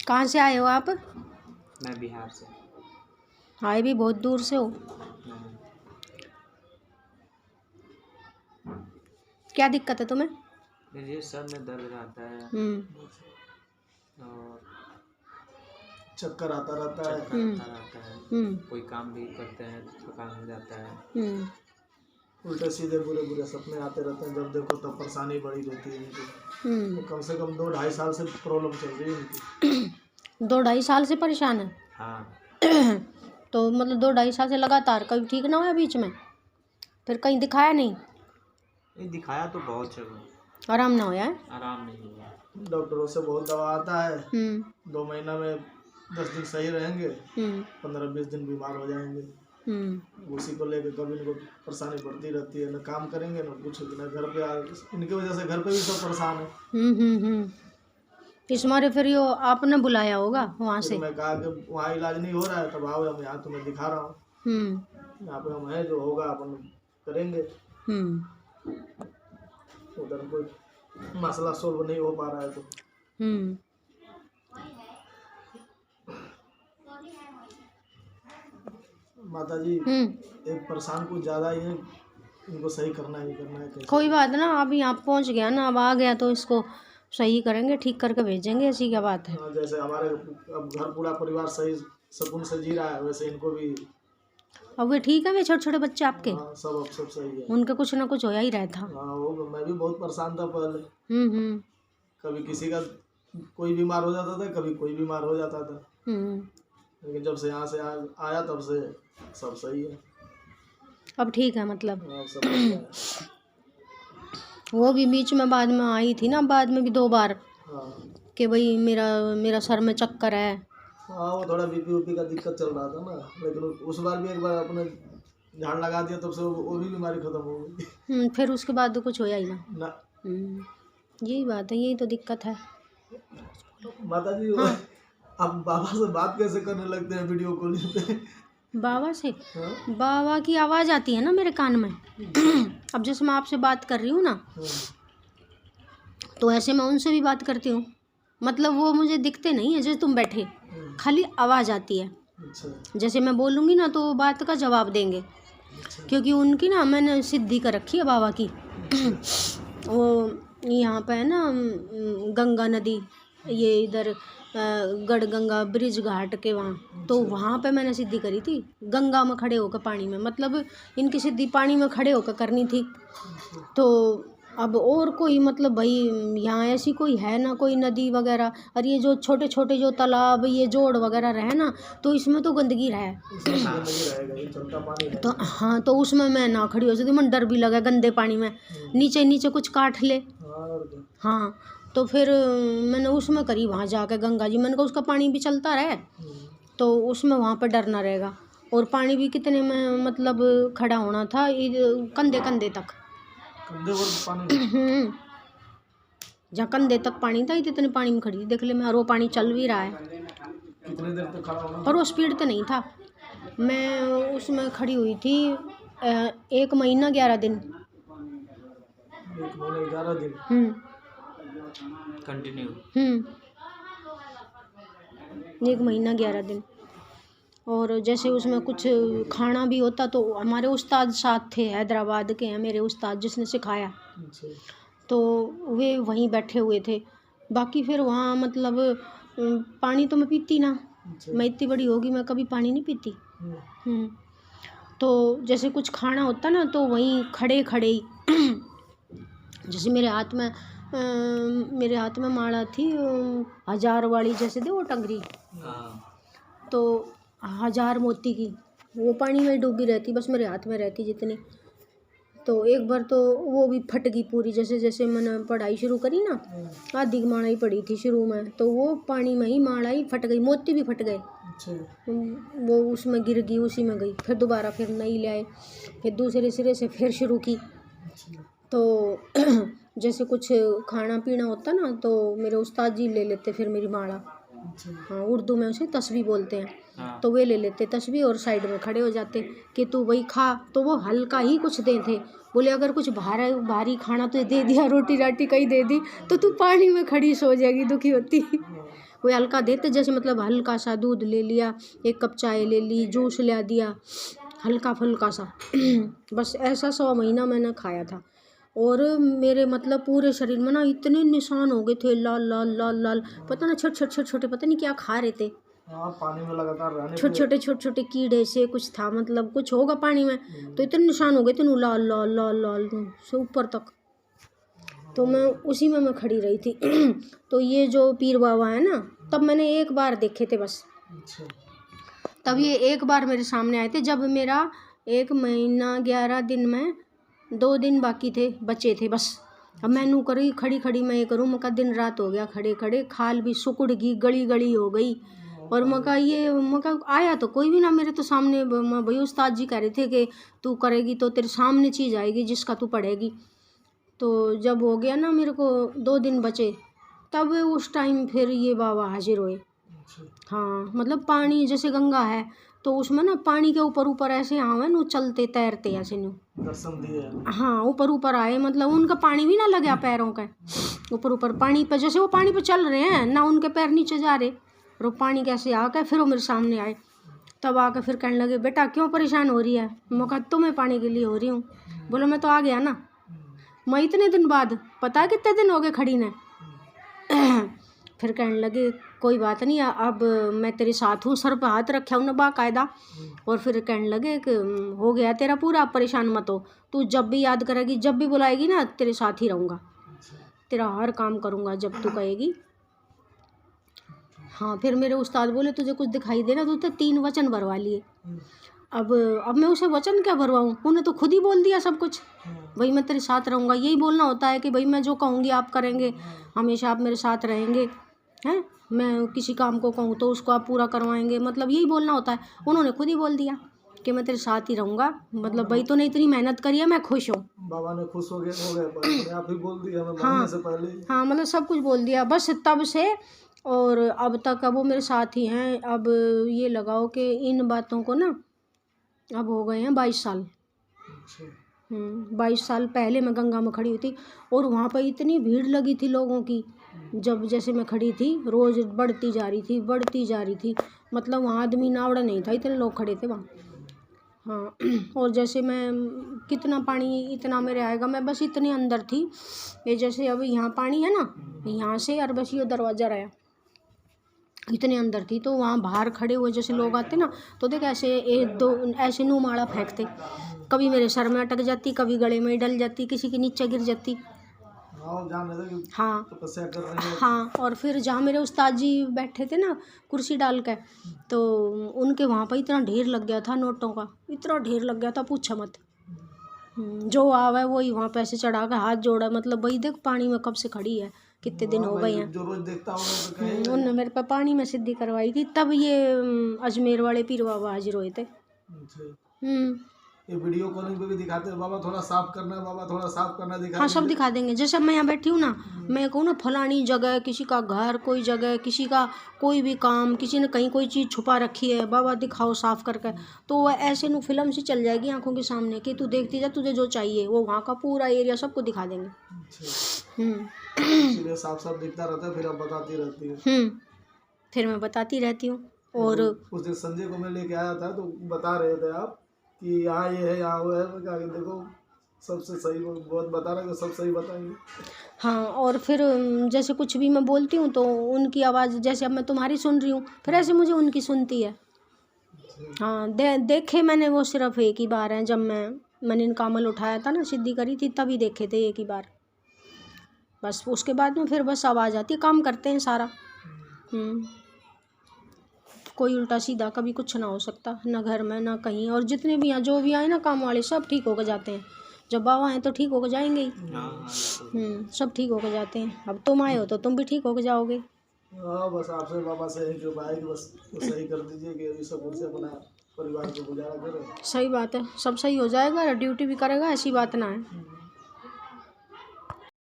कहाँ से आए हो आप? मैं बिहार से। आए भी बहुत दूर से हो। हम्म, क्या दिक्कत है तुम्हें? मुझे सर में दर्द रहता है और चक्कर आता रहता है। चक्कर आता रहता है। कोई काम भी करते हैं तो थकान हो जाता है। उल्टे सीधे बुरे बुरे सपने आते रहते हैं, जब देखो तब परेशानी बढ़ी रहती है इनकी। तो कम से कम 2-2.5 साल से प्रॉब्लम चल रही है इनकी। 2-2.5 साल से परेशान है? हाँ। तो मतलब 2-2.5 साल से लगातार कभी ठीक ना हुआ बीच में? फिर कहीं दिखाया नहीं? नहीं, दिखाया तो बहुत जगह, आराम ना होया है? आराम नहीं हुआ। डॉक्टरों से बहुत दवा आता है। 2 महीना में 10 दिन सही रहेंगे, 15-20 दिन बीमार हो जाएंगे। उसी को लेकर कभी इनको परेशानी बढ़ती रहती है, ना काम करेंगे ना कुछ, ना घर पे इनकी वजह से घर पे भी सब परेशान है। इस मारे फिर यो आपने बुलाया होगा वहाँ से? मैं कहा कि वहाँ इलाज नहीं हो रहा है, तब आओ, हम यहाँ तुम्हें दिखा रहा हूँ। यहाँ पे हम हैं, जो होगा अपन करेंगे। उधर कोई मसला सोल्व नहीं हो पा रहा है तो माता जी एक परेशान कुछ ज़्यादा ही है, इनको सही करना ही करना है। कैसे? कोई बात ना, अब यहाँ पहुँच गया ना, अब आ गया तो इसको सही करेंगे, ठीक करके भेजेंगे, ऐसी क्या बात है। जैसे हमारे अब घर पूरा परिवार सही सुकून से जी रहा है, वैसे इनको भी। अब वे ठीक है? वे छोटे छोटे बच्चे आपके? हाँ, सब सही है। उनके कुछ ना कुछ होया ही रहता। हाँ, वो मैं भी बहुत परेशान था पहले। कभी किसी का कोई बीमार हो जाता था, कभी कोई बीमार हो जाता था। लेकिन जब से यहाँ से आया तब से सब सही है। अब ठीक है मतलब? हाँ, सब बढ़िया है। वो भी बीच में बाद में आई थी ना, बाद में भी 2 बार कि भाई मेरा सर में चक्कर है। हाँ, वो थोड़ा बीपी का दिक्कत चल रहा था ना, लेकिन उस बार भी एक बार अपने झाड़ लगा दिया, तब से वो भी बीमारी खत्म हो गई। फिर उसके बाद तो कुछ होया ही ना। यही बात है, यही तो दिक्कत है। माता जी, हाँ। अब बाबा से बात कैसे करने लगते हैं वीडियो कॉलिंग पे? बाबा से? हाँ? बाबा की आवाज़ आती है ना मेरे कान में। अब जैसे मैं आपसे बात कर रही हूँ ना, तो ऐसे मैं उनसे भी बात करती हूँ। मतलब वो मुझे दिखते नहीं है, जैसे तुम बैठे, खाली आवाज़ आती है। जैसे मैं बोलूँगी ना तो बात का जवाब देंगे, क्योंकि उनकी ना मैंने सिद्धि कर रखी है बाबा की। वो यहाँ पे है ना गंगा नदी, ये इधर गढ़गंगा ब्रिज घाट के वहाँ, तो वहाँ पे मैंने सिद्धि करी थी, गंगा में खड़े होकर पानी में, मतलब इनकी सिद्धि पानी में खड़े होकर करनी थी। तो अब और कोई मतलब भाई यहाँ ऐसी कोई है ना कोई नदी वगैरह, और ये जो छोटे छोटे जो तालाब, ये जोड़ वगैरह रहे ना, तो इसमें तो गंदगी रहे। तो हाँ, तो उसमें मैं ना खड़ी हो सकती, मन डर भी लगा गंदे पानी में, नीचे नीचे कुछ काट ले। हाँ, तो फिर मैंने उसमें करी वहाँ जाकर गंगा जी, मैंने कहा उसका पानी भी चलता रहे तो उसमें वहाँ पर डर ना रहेगा। और पानी भी कितने में मतलब खड़ा होना था, कंधे कंधे तक, जहाँ कंधे तक पानी था, इतने पानी में खड़ी थी, देख ले मैं, और वो पानी चल भी रहा है। कितने देर तक खड़ा होना? और वो स्पीड तो नहीं था, मैं उसमें खड़ी हुई थी 1 महीना 11 दिन। 1 महीना 11 दिन कंटिन्यू। 1 महीना 11 दिन। और जैसे उसमें कुछ खाना भी होता तो हमारे उस्ताद साथ थे, हैदराबाद के हैं मेरे उस्ताद, जिसने सिखाया, तो वे वहीं बैठे हुए थे। बाकी फिर वहाँ मतलब पानी तो मैं पीती ना, मैं इतनी बड़ी होगी मैं कभी पानी नहीं पीती। तो जैसे कुछ खाना होता ना तो वहीं खड़े खड़े ही जैसे मेरे हाथ में माला थी 1000 वाली, जैसे दे वो टंगरी, तो 1000 मोती की, वो पानी में डूबी रहती, बस मेरे हाथ में रहती जितनी। तो एक बार तो वो भी फट गई पूरी, जैसे जैसे मैंने पढ़ाई शुरू करी ना, आधी माला ही पड़ी थी शुरू में, तो वो पानी में ही माला ही फट गई, मोती भी फट गए। वो उसमें गिर गई, उसी में गई। फिर दोबारा फिर नई लाए, फिर दूसरे सिरे से फिर शुरू की। तो जैसे कुछ खाना पीना होता ना तो मेरे उस्ताद जी ले लेते फिर मेरी माला। हाँ, उर्दू में उसे तस्बीह बोलते हैं। तो वे ले लेते तस्बीह और साइड में खड़े हो जाते कि तू वही खा, तो वो हल्का ही कुछ दे थे। बोले अगर कुछ भारी खाना तो दे दिया, रोटी राटी कहीं दे दी तो तू पानी में खड़ी सो जाएगी, दुखी होती। वो हल्का देते, जैसे मतलब हल्का सा दूध ले लिया, 1 कप चाय ले ली, जूस ले दिया, हल्का फुल्का सा बस ऐसा 100 महीना मैंने खाया था। और मेरे मतलब पूरे शरीर में ना इतने निशान हो गए थे, लाल लाल लाल लाल, पता ना छोटे पता नहीं क्या खा रहे थे, पानी में लगातार रहने छोटे छोटे कीड़े से कुछ था, मतलब कुछ होगा पानी में, तो इतने निशान हो गए थे लाल लाल लाल लाल से ऊपर तक। तो मैं उसी में मैं खड़ी रही थी तो ये जो पीर बाबा है ना, तब मैंने 1 बार देखे थे बस। तब ये 1 बार मेरे सामने आए थे, जब मेरा 1 महीना 11 दिन में 2 दिन बाकी थे, बचे थे बस। अब मैं नू करी खड़ी मैं ये करूँ, मका दिन रात हो गया खड़े, खाल भी सुकुड़ गई, गली हो गई। और मका आया तो कोई भी ना मेरे तो सामने। भाई उस्ताद जी कह रहे थे कि तू करेगी तो तेरे सामने चीज़ आएगी जिसका तू पढ़ेगी। तो जब हो गया ना मेरे को 2 दिन बचे, तब उस टाइम फिर ये बाबा हाजिर हुए। हाँ, मतलब पानी जैसे गंगा है तो उसमें ना पानी के ऊपर ऐसे आवे न, चलते तैरते ऐसे नु दर्शन दिए। हाँ, ऊपर आए, मतलब उनका पानी भी ना लगा पैरों का, ऊपर पानी पे, जैसे वो पानी पे चल रहे हैं ना, उनके पैर नीचे जा रहे, और वो पानी कैसे आके फिर वो मेरे सामने आए। तब आके फिर कहने लगे, बेटा क्यों परेशान हो रही है? मैं कहा तुम्हें पानी के लिए हो रही हूँ। बोलो मैं तो आ गया ना, मैं इतने दिन बाद, पता है कितने दिन हो गए खड़ी ने। फिर कहने लगे कोई बात नहीं, अब मैं तेरे साथ हूँ, सर पे हाथ रखा हूँ ना बाकायदा। और फिर कहने लगे कि हो गया तेरा पूरा, परेशान मत हो, तू जब भी याद करेगी, जब भी बुलाएगी ना, तेरे साथ ही रहूँगा, तेरा हर काम करूँगा जब तू कहेगी। हाँ, फिर मेरे उस्ताद बोले तुझे कुछ दिखाई दे ना, तू तो 3 वचन भरवा लिए। अब मैं उसे वचन क्या भरवाऊँ, उन्हें तो खुद ही बोल दिया सब कुछ, भाई मैं तेरे साथ रहूँगा। यही बोलना होता है कि भाई मैं जो कहूँगी आप करेंगे, हमेशा आप मेरे साथ रहेंगे, हैं, मैं किसी काम को कहूँ तो उसको आप पूरा करवाएंगे, मतलब यही बोलना होता है। उन्होंने खुद ही बोल दिया कि मैं तेरे साथ ही रहूँगा, मतलब भाई तूने इतनी मेहनत करी है, मैं खुश हूँ। बाबा ने खुश हो गए, आप ही बोल दिया मैं से पहले। हाँ, मतलब सब कुछ बोल दिया बस तब से, और अब तक अब वो मेरे साथ ही हैं। अब ये लगाओ कि इन बातों को ना अब हो गए हैं 22 साल। 22 साल पहले मैं गंगा में खड़ी हुई थी, और वहाँ पर इतनी भीड़ लगी थी लोगों की, जब जैसे मैं खड़ी थी, रोज़ बढ़ती जा रही थी, मतलब वहाँ आदमी नावड़ा नहीं था, इतने लोग खड़े थे वहाँ। हाँ, और जैसे मैं कितना पानी इतना मेरे आएगा, मैं बस इतने अंदर थी, ये जैसे अब यहाँ पानी है ना, यहाँ से और बस ये दरवाज़ा रहा, इतने अंदर थी। तो वहाँ बाहर खड़े हुए जैसे लोग आते ना, तो देख ऐसे 1-2 ऐसे नू माड़ा फेंकते, कभी मेरे सर में अटक जाती, कभी गले में डल जाती, किसी के नीचे गिर जाती। हाँ, और फिर जहाँ मेरे उस्ताद जी बैठे थे ना कुर्सी डाल के, तो उनके वहाँ पर इतना ढेर लग गया था नोटों का, इतना ढेर लग गया था पूछो मत। जो आवा है वही वहाँ पैसे चढ़ा के हाथ जोड़ा, मतलब भाई देख पानी में कब से खड़ी है, कितने दिन हो गए हैं। जो रोज देखता हूँ उन्होंने मेरे पे पानी में सिद्धि करवाई थी, तब ये अजमेर वाले पीर बाबा हाजिर हुए थे। ये वीडियो कॉलिंग पे भी दिखाते हैं, बाबा थोड़ा साफ करना है, बाबा थोड़ा साफ करना दिखा। हाँ, सब दिखा देंगे। जैसे अब मैं यहाँ बैठी हूँ ना, मैं कहूँ ना फलानी जगह, किसी का घर, कोई जगह, किसी का कोई भी काम, किसी ने कहीं कोई चीज़ छुपा रखी है, बाबा दिखाओ साफ करके, तो वह ऐसे नु फिल्म से चल जाएगी आंखों के सामने कि तू देखती जा, तुझे जो चाहिए वो वहाँ का पूरा एरिया सबको दिखा देंगे। इसलिए साफ साफ दिखता रहता है, फिर आप बताती रहती है। फिर मैं बताती रहती हूँ। और उस दिन संजय को मैं लेके आया था, तो बता रहे थे आप कि यहाँ ये है, यहाँ वो है, मैं कहा देखो सबसे सही, बहुत बता रहे, सब सही बताएंगे। हाँ, और फिर जैसे कुछ भी मैं बोलती हूँ तो उनकी आवाज़, जैसे अब मैं तुम्हारी सुन रही हूँ, फिर ऐसे मुझे उनकी सुनती है। हाँ, देखे मैंने वो सिर्फ 1 ही बार है, जब मैंने इनका अमल उठाया था ना, सिद्धि करी थी, तभी देखे थे 1 ही बार बस। उसके बाद में फिर बस आवाज़ आती है, काम करते हैं सारा। कोई उल्टा सीधा कभी कुछ ना हो सकता, ना घर में ना कहीं। और जितने भी यहाँ जो भी आए ना काम वाले, सब ठीक होकर जाते हैं। जब बाबा हैं तो ठीक होकर जाएंगे ही। सब ठीक होकर जाते हैं। अब तुम आए हो तो तुम भी ठीक होकर जाओगे। हाँ, बस आपसे बाबा से यही कृपा है कि बस सही कर दीजिए कि अभी सब उनसे अपना परिवार को गुजारा करें। सही बात है, सब सही हो जाएगा, ड्यूटी भी करेगा, ऐसी बात ना है।